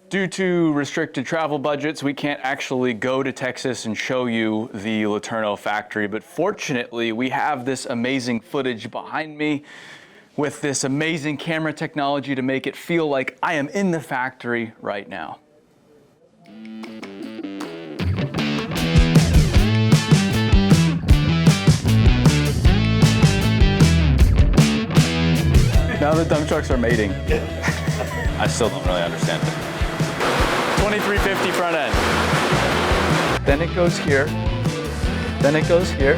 Due to restricted travel budgets, we can't actually go to Texas and show you the Laterno factory, but fortunately we have this amazing footage behind me with this amazing camera technology to make it feel like I am in the factory right now. Now the dump trucks are mating. I still don't really understand it. 2350 front end. Then it goes here. Then it goes here.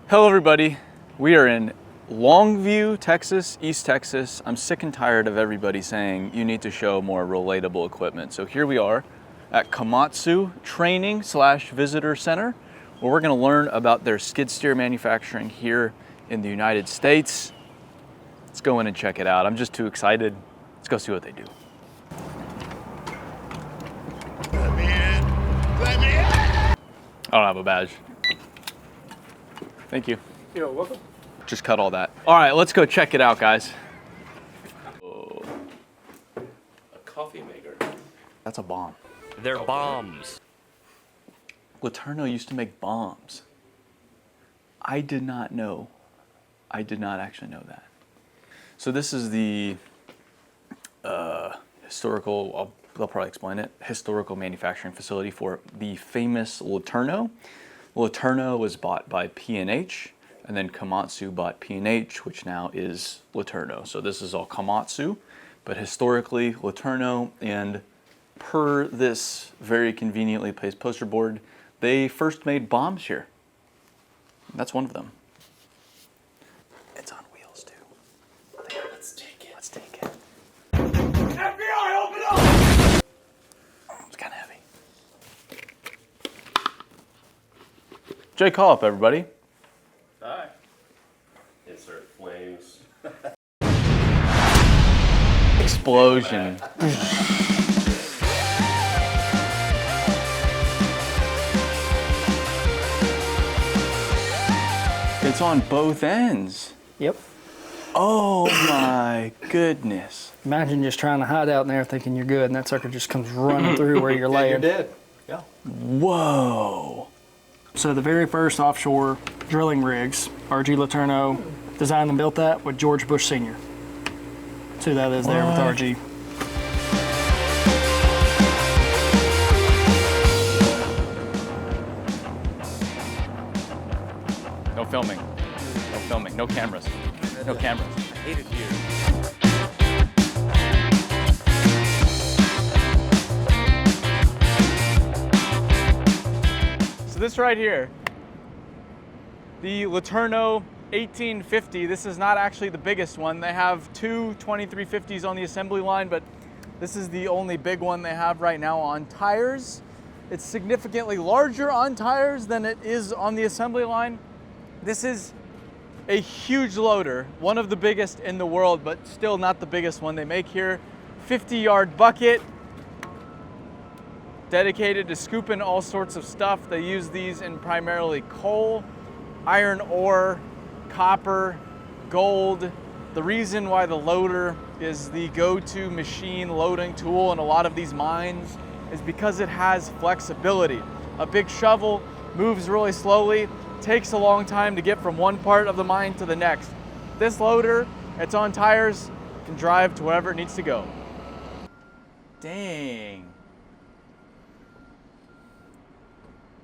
Hello everybody. We are in Longview, Texas, East Texas. I'm sick and tired of everybody saying you need to show more relatable equipment. So here we are at Komatsu Training / Visitor Center, where we're gonna learn about their skid steer manufacturing here in the United States. Let's go in and check it out. I'm just too excited. Let's go see what they do. Let me in. Let me in. I don't have a badge. Thank you. You're welcome. Just cut all that. All right, let's go check it out, guys. Oh. A coffee maker. That's a bomb. They're bombs. Laterno used to make bombs. I did not know. I did not actually know that. So this is the historical, they'll probably explain it, historical manufacturing facility for the famous Laterno. Laterno was bought by P&H, and then Komatsu bought P&H, which now is Laterno. So this is all Komatsu, but historically Laterno, and per this very conveniently placed poster board, they first made bombs here. That's one of them. It's on wheels too. Let's take it. Let's take it. FBI, open up! It's kind of heavy. Jay, call up everybody. Hi. Insert flames. Explosion. It's on both ends. Yep. Oh my goodness. Imagine just trying to hide out in there thinking you're good and that sucker just comes running through where you're laying. You're dead. Yeah. Whoa. So the very first offshore drilling rigs, RG Laterno designed and built that with George Bush Sr. So who that is there with What? RG. No filming. No filming. No cameras. No cameras. I hate it here. So this right here, the Laterno 1850, this is not actually the biggest one. They have two 2350s on the assembly line, but this is the only big one they have right now on tires. It's significantly larger on tires than it is on the assembly line. This is a huge loader, one of the biggest in the world, but still not the biggest one they make here. 50-yard bucket, dedicated to scooping all sorts of stuff. They use these in primarily coal, iron ore, copper, gold. The reason why the loader is the go-to machine loading tool in a lot of these mines is because it has flexibility. A big shovel moves really slowly, takes a long time to get from one part of the mine to the next. This loader, it's on tires, can drive to wherever it needs to go. Dang.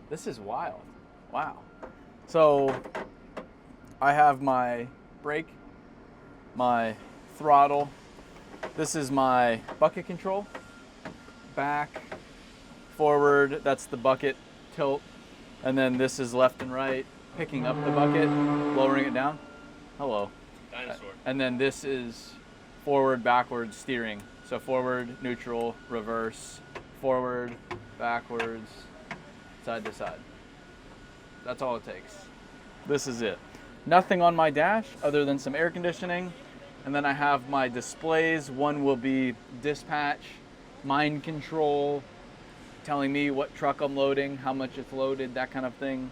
This is wild. Wow. So I have my brake, my throttle. This is my bucket control. Back, forward, that's the bucket tilt. And then this is left and right, picking up the bucket, lowering it down. Hello. Dinosaur. And then this is forward, backwards steering. So forward, neutral, reverse, forward, backwards, side to side. That's all it takes. This is it. Nothing on my dash other than some air conditioning. And then I have my displays. One will be dispatch, mine control, telling me what truck I'm loading, how much it's loaded, that kind of thing.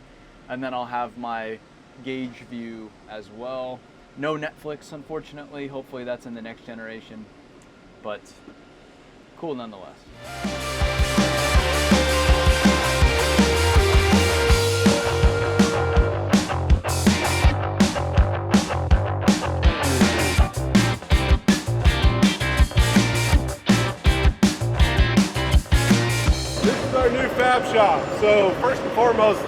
And then I'll have my gauge view as well. No Netflix, unfortunately. Hopefully that's in the next generation, but cool nonetheless. This is our new Fab Shop. So first and foremost,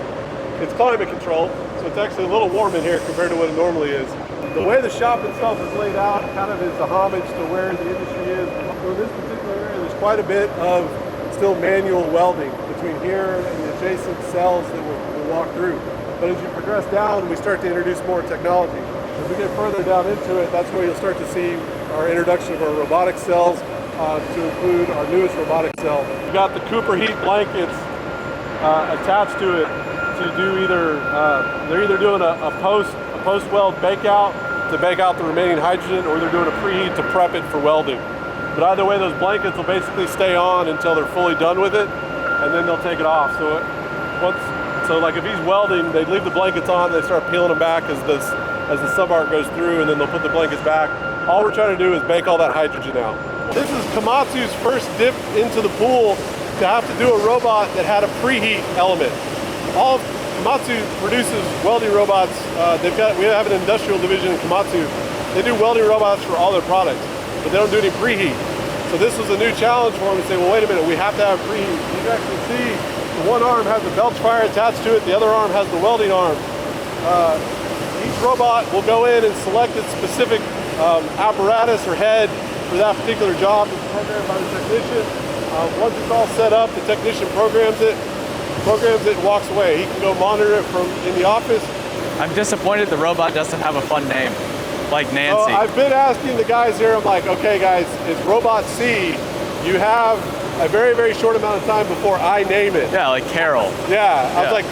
it's climate controlled. So it's actually a little warm in here compared to what it normally is. The way the shop itself is laid out kind of is a homage to where the industry is. So in this particular area, there's quite a bit of still manual welding between here and the adjacent cells that we'll walk through. But as you progress down, we start to introduce more technology. As we get further down into it, that's where you'll start to see our introduction of our robotic cells to include our newest robotic cell. We've got the Cooper heat blankets attached to it to do either, they're either doing a post weld bake out to bake out the remaining hydrogen, or they're doing a preheat to prep it for welding. But either way, those blankets will basically stay on until they're fully done with it, and then they'll take it off. So like if he's welding, they leave the blankets on, they start peeling them back as the sub arc goes through, and then they'll put the blankets back. All we're trying to do is bake all that hydrogen out. This is Komatsu's first dip into the pool to have to do a robot that had a preheat element. All of Komatsu produces welding robots. We have an industrial division in Komatsu. They do welding robots for all their products, but they don't do any preheat. So this was a new challenge for them to say, well, wait a minute, we have to have preheat. You can actually see the one arm has the belch fire attached to it, the other arm has the welding arm. Each robot will go in and select its specific apparatus or head for that particular job. It's programmed by the technician. Once it's all set up, the technician programs it and walks away. He can go monitor it from in the office. I'm disappointed the robot doesn't have a fun name, like Nancy. I've been asking the guys here, I'm like, okay guys, it's Robot C. You have a very, very short amount of time before I name it. Yeah, like Carol. Yeah, I was like,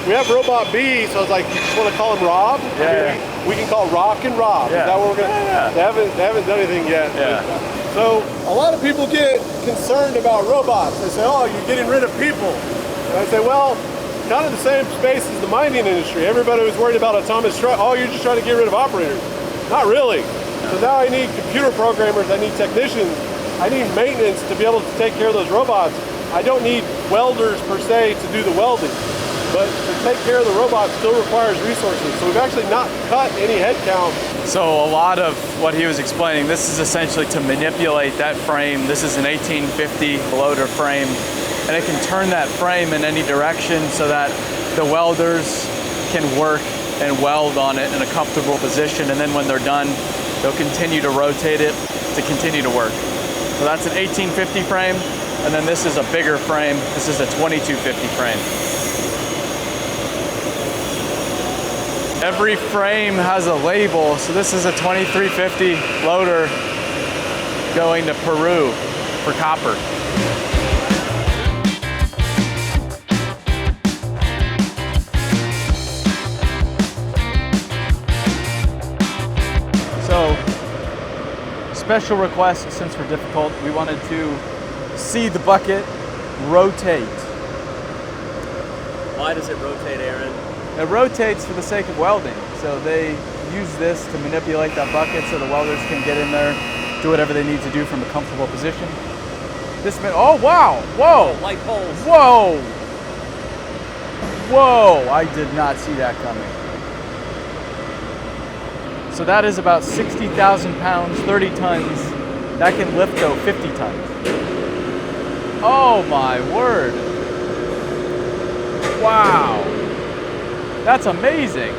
we have Robot B, so I was like, you just want to call him Rob? Yeah. We can call Rock and Rob. Yeah. Is that what we're gonna? Yeah. They haven't done anything yet. Yeah. So a lot of people get concerned about robots. They say, oh, you're getting rid of people. And I say, well, kind of the same space as the mining industry. Everybody was worried about autonomous truck. Oh, you're just trying to get rid of operators. Not really. So now I need computer programmers. I need technicians. I need maintenance to be able to take care of those robots. I don't need welders per se to do the welding. But to take care of the robot still requires resources. So we've actually not cut any headcount. So a lot of what he was explaining, this is essentially to manipulate that frame. This is an 1850 loader frame, and it can turn that frame in any direction so that the welders can work and weld on it in a comfortable position, and then when they're done, they'll continue to rotate it to continue to work. So that's an 1850 frame, and then this is a bigger frame. This is a 2250 frame. Every frame has a label, so this is a 2350 loader going to Peru for copper. So, special request, since we're difficult, we wanted to see the bucket rotate. Why does it rotate, Aaron? It rotates for the sake of welding. So they use this to manipulate that bucket so the welders can get in there, do whatever they need to do from a comfortable position. Oh wow, whoa! Light poles. Whoa! Whoa, I did not see that coming. So that is about 60,000 pounds, 30 tons. That can lift though 50 tons. Oh my word. Wow. That's amazing.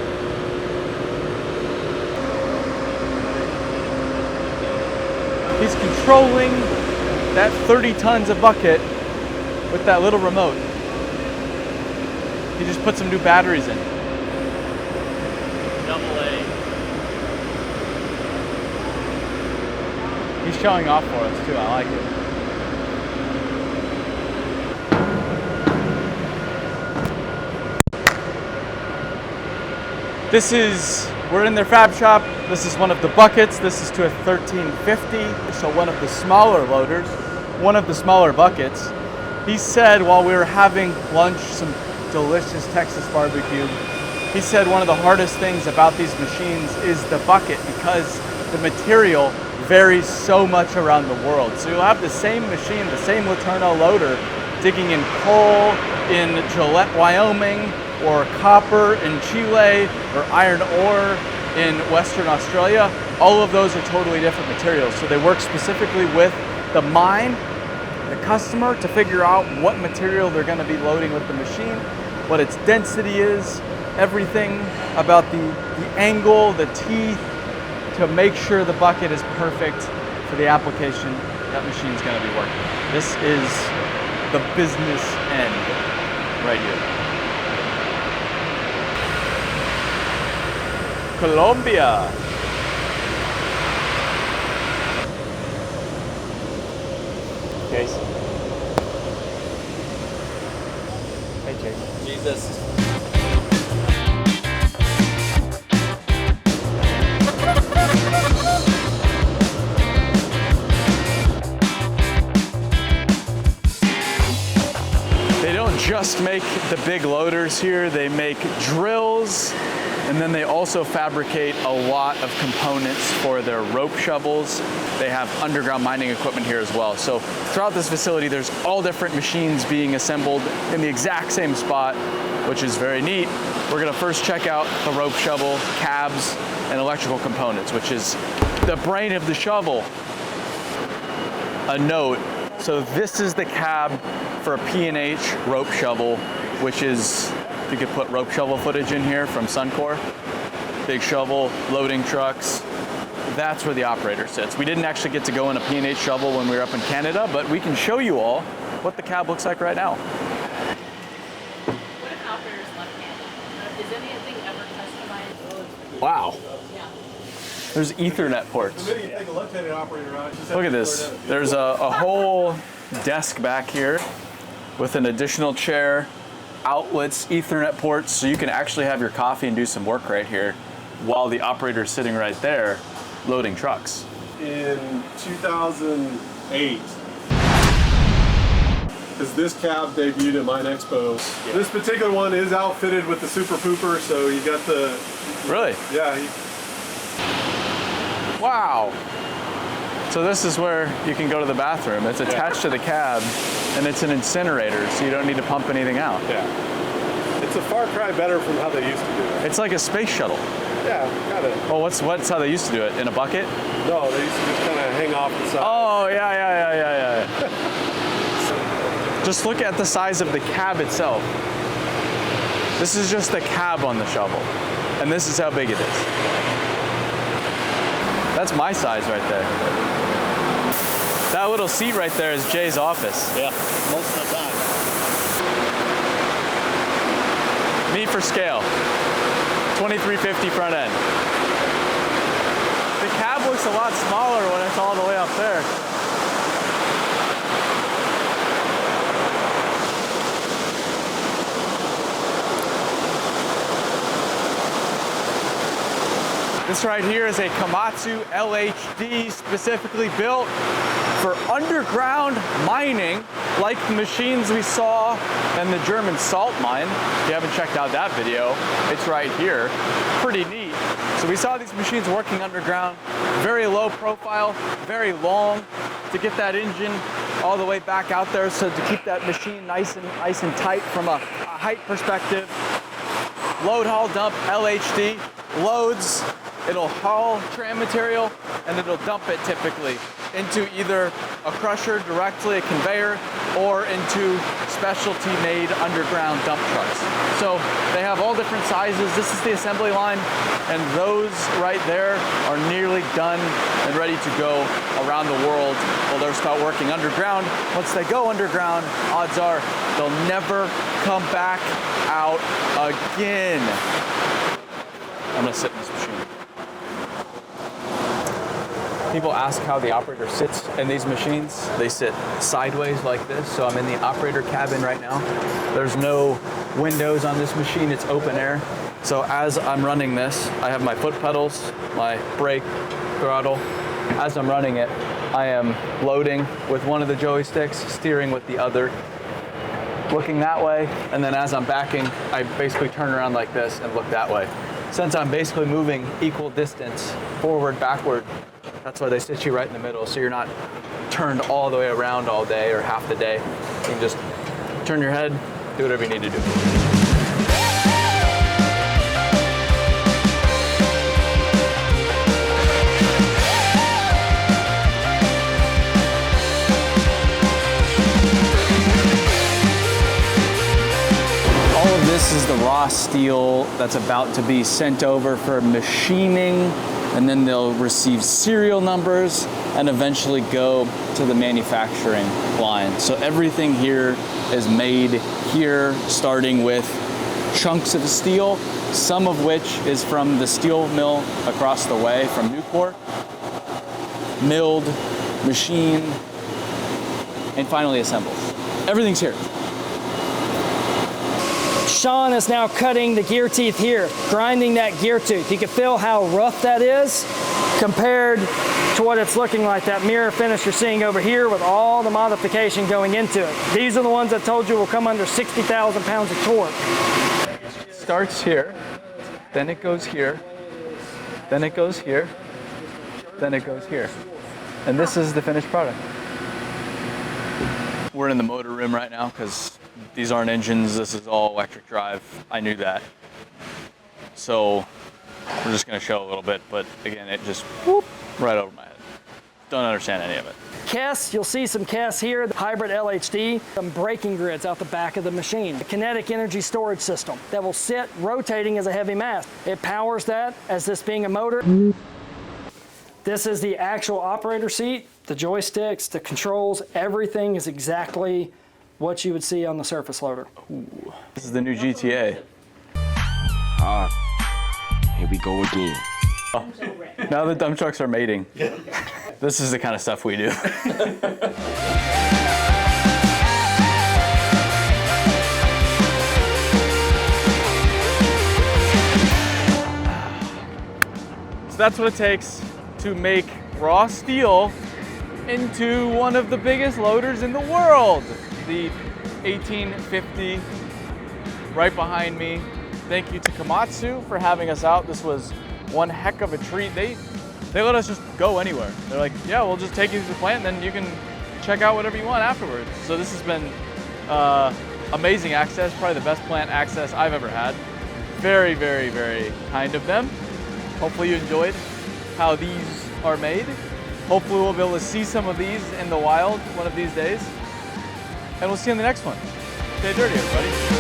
He's controlling that 30 tons of bucket with that little remote. He just put some new batteries in. Double A. He's showing off for us too, I like it. We're in their fab shop. This is one of the buckets. This is to a 1350, so one of the smaller loaders, one of the smaller buckets. He said while we were having lunch, some delicious Texas barbecue, he said one of the hardest things about these machines is the bucket because the material varies so much around the world. So you'll have the same machine, the same Laterno loader, digging in coal in Gillette, Wyoming, or copper in Chile, or iron ore in Western Australia. All of those are totally different materials. So they work specifically with the mine, the customer, to figure out what material they're going to be loading with the machine, what its density is, everything about the angle, the teeth, to make sure the bucket is perfect for the application that machine's going to be working. This is the business end right here. Colombia. Chase. Hey, Chase. Jesus. They don't just make the big loaders here, they make drills, and then they also fabricate a lot of components for their rope shovels. They have underground mining equipment here as well. So throughout this facility, there's all different machines being assembled in the exact same spot, which is very neat. We're gonna first check out the rope shovel, cabs, and electrical components, which is the brain of the shovel. A note, so this is the cab for a P&H rope shovel, which is, you could put rope shovel footage in here from Suncor. Big shovel, loading trucks. That's where the operator sits. We didn't actually get to go in a P&H shovel when we were up in Canada, but we can show you all what the cab looks like right now. What if operator's left-handed? Is anything ever customized? Wow, Yeah. there's Ethernet ports. The minute you take a left-handed operator out, just have Look at to this. square it up. There's a whole desk back here with an additional chair, outlets, Ethernet ports, so you can actually have your coffee and do some work right here while the operator's sitting right there loading trucks. In 2008, because this cab debuted at Mine Expo. Yeah. This particular one is outfitted with the Super Pooper, so you got the, Really? yeah, Wow. So this is where you can go to the bathroom. It's attached to the cab, and it's an incinerator, so you don't need to pump anything out. yeah. It's a far cry better from how they used to do it. It's like a space shuttle. Yeah, kind of. Well, what's how they used to do it? In a bucket? No, they used to just kind of hang off the side. Oh, yeah. Just look at the size of the cab itself. This is just the cab on the shovel, and this is how big it is. That's my size right there. That little seat right there is Jay's office. Yeah, most of the time. Me for scale. 2350 front end. The cab looks a lot smaller when it's all the way up there. This right here is a Komatsu LHD specifically built for underground mining, like the machines we saw in the German salt mine. If you haven't checked out that video, it's right here. Pretty neat. So we saw these machines working underground, very low profile, very long, to get that engine all the way back out there, so to keep that machine nice and tight from a height perspective. Load, haul, dump, LHD, loads. It'll haul tram material and it'll dump it typically into either a crusher directly, a conveyor, or into specialty made underground dump trucks. So they have all different sizes. This is the assembly line, and those right there are nearly done and ready to go around the world. Well, they'll start working underground. Once they go underground, odds are they'll never come back out again. I'm gonna sit in this machine. People ask how the operator sits in these machines. They sit sideways like this, so I'm in the operator cabin right now. There's no windows on this machine, it's open air. So as I'm running this, I have my foot pedals, my brake, throttle. As I'm running it, I am loading with one of the joysticks, steering with the other. looking that way, and then as I'm backing, I basically turn around like this and look that way. Since I'm basically moving equal distance forward, backward, that's why they sit you right in the middle, so you're not turned all the way around all day or half the day. You can just turn your head, do whatever you need to do. This is the raw steel that's about to be sent over for machining, and then they'll receive serial numbers and eventually go to the manufacturing line. So everything here is made here, starting with chunks of steel, some of which is from the steel mill across the way from Newport, milled, machined, and finally assembled. Everything's here. Sean is now cutting the gear teeth here, grinding that gear tooth. You can feel how rough that is compared to what it's looking like, that mirror finish you're seeing over here with all the modification going into it. These are the ones I told you will come under 60,000 pounds of torque. Starts here, then it goes here, then it goes here, then it goes here. And this is the finished product. We're in the motor room right now because these aren't engines, this is all electric drive. I knew that. So we're just gonna show a little bit, but again, it just whoop, right over my head. Don't understand any of it. KES, you'll see some KES here, the hybrid LHD, some braking grids out the back of the machine, a kinetic energy storage system that will sit rotating as a heavy mass. It powers that as this being a motor. This is the actual operator seat, the joysticks, the controls, everything is exactly what you would see on the surface loader. Ooh, this is the new GTA. Here we go again. Oh, now the dump trucks are mating. This is the kind of stuff we do. So that's what it takes to make raw steel into one of the biggest loaders in the world. The 1850 right behind me. Thank you to Komatsu for having us out. This was one heck of a treat. They let us just go anywhere. They're like, yeah, we'll just take you to the plant and then you can check out whatever you want afterwards. So this has been amazing access, probably the best plant access I've ever had. Very, very, very kind of them. Hopefully you enjoyed how these are made. Hopefully we'll be able to see some of these in the wild one of these days. And we'll see you in the next one. Stay dirty, everybody.